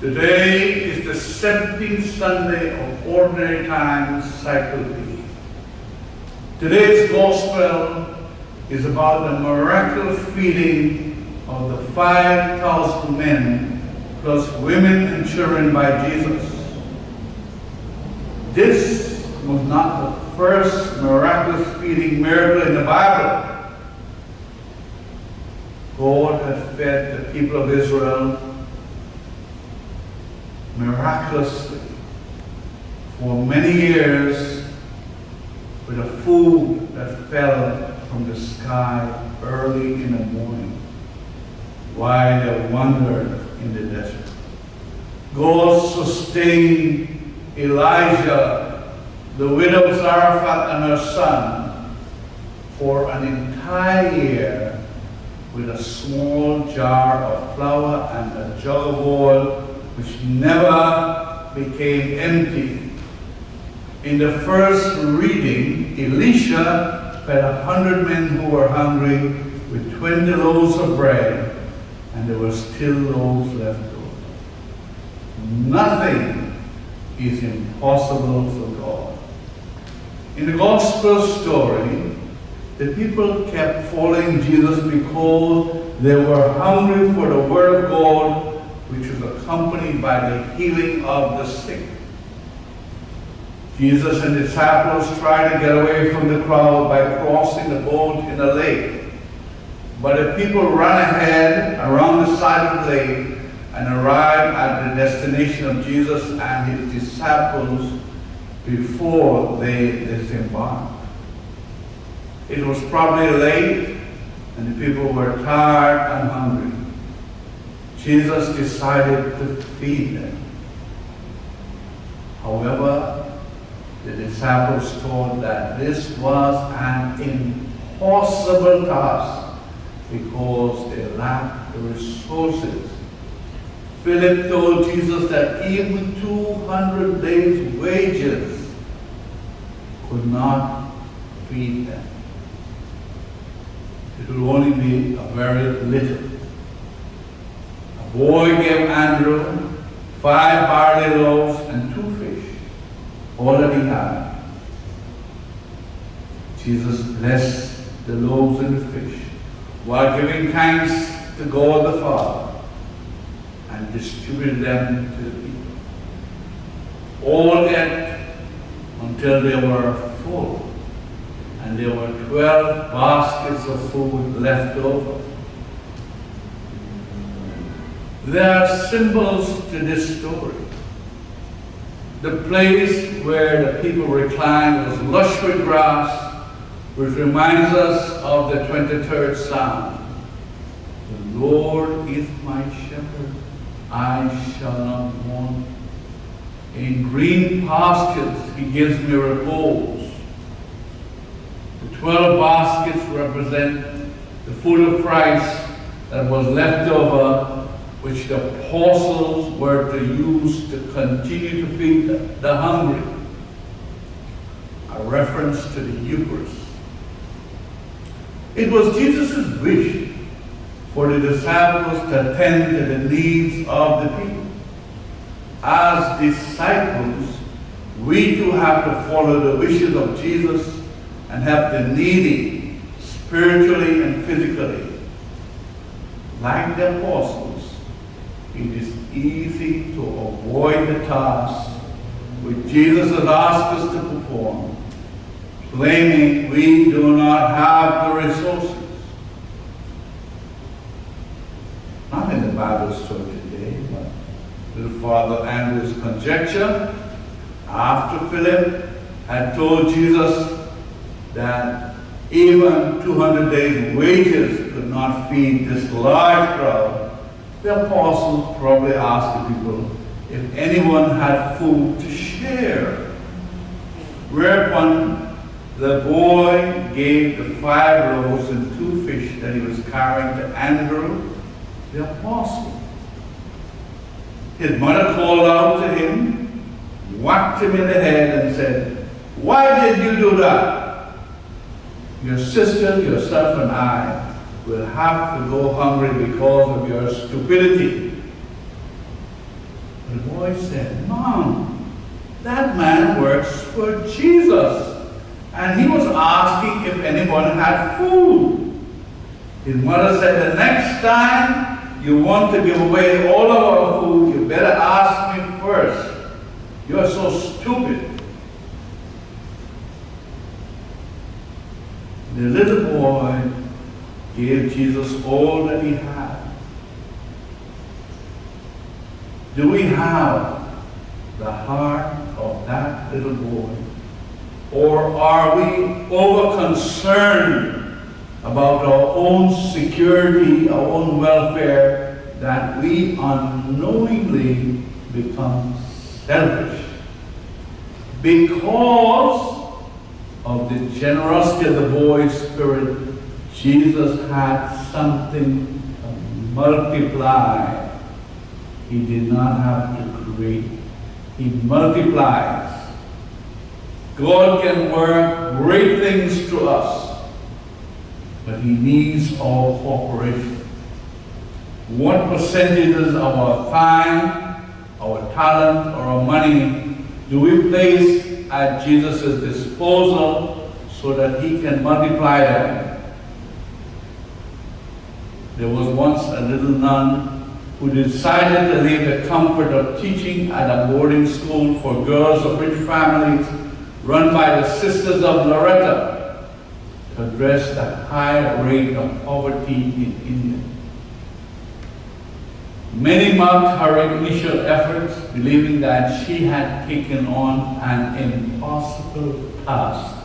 Today is the 17th Sunday of Ordinary Time Cycle B. Today's Gospel is about the miraculous feeding of the 5,000 men plus women and children by Jesus. This was not the first miraculous feeding miracle in the Bible. God had fed the people of Israel miraculously for many years with a food that fell from the sky early in the morning while they wandered in the desert. God sustained Elijah, the widow of Zarephath, and her son for an entire year with a small jar of flour and a jug of oil which never became empty. In the first reading, Elisha fed 100 men who were hungry with 20 loaves of bread, and there were still loaves left over. Nothing is impossible for God. In the gospel story, the people kept following Jesus because they were hungry for the word of God, which was accompanied by the healing of the sick. Jesus and disciples tried to get away from the crowd by crossing the boat in a lake. But the people ran ahead around the side of the lake and arrived at the destination of Jesus and his disciples before they disembarked. It was probably late and the people were tired and hungry. Jesus decided to feed them. However, the disciples thought that this was an impossible task because they lacked the resources. Philip told Jesus that even 200 days' wages could not feed them. It would only be a very little. A boy gave Andrew 5 barley loaves and 2 fish, all that he had. Jesus blessed the loaves and the fish while giving thanks to God the Father and distributed them to the people. All ate until they were full, and there were 12 baskets of food left over. There are symbols to this story. The place where the people reclined was lush with grass, which reminds us of the 23rd Psalm. The Lord is my shepherd, I shall not want. In green pastures he gives me repose. The 12 baskets represent the food of Christ that was left over, which the apostles were to use to continue to feed the hungry. A reference to the Eucharist. It was Jesus' wish for the disciples to attend to the needs of the people. As disciples, we too have to follow the wishes of Jesus and help the needy spiritually and physically. Like the apostles, it is easy to avoid the task which Jesus has asked us to perform, claiming we do not have the resources. Not in the Bible story today, but with Father Andrew's conjecture, after Philip had told Jesus that even 200 days' wages could not feed this large crowd, the apostles probably asked the people if anyone had food to share. Whereupon the boy gave the 5 loaves and 2 fish that he was carrying to Andrew, the apostle. His mother called out to him, whacked him in the head and said, "Why did you do that? Your sister, yourself, and I will have to go hungry because of your stupidity." The boy said, "Mom, that man works for Jesus. And he was asking if anyone had food." His mother said, "The next time you want to give away all of our food, you better ask me first. You are so stupid." The little boy gave Jesus all that he had. Do we have the heart of that little boy? Or are we over-concerned about our own security, our own welfare, that we unknowingly become selfish? Because of the generosity of the boy's spirit, Jesus had something to multiply. He did not have to create. He multiplies. God can work great things through us, but He needs our cooperation. What percentages of our time, our talent, or our money do we place at Jesus' disposal so that He can multiply them? There was once a little nun who decided to leave the comfort of teaching at a boarding school for girls of rich families run by the Sisters of Loretta to address the high rate of poverty in India. Many mocked her initial efforts, believing that she had taken on an impossible task.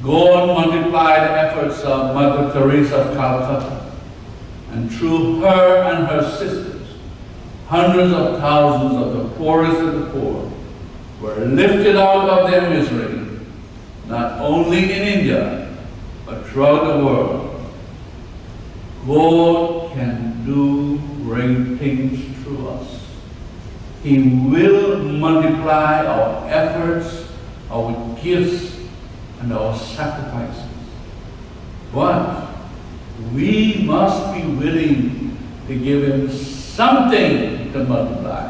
God multiplied the efforts of Mother Teresa of Calcutta, and through her and her sisters, hundreds of thousands of the poorest of the poor were lifted out of their misery, not only in India, but throughout the world. God can do great things through us. He will multiply our efforts, our gifts, and our sacrifices. But we must be willing to give Him something to multiply.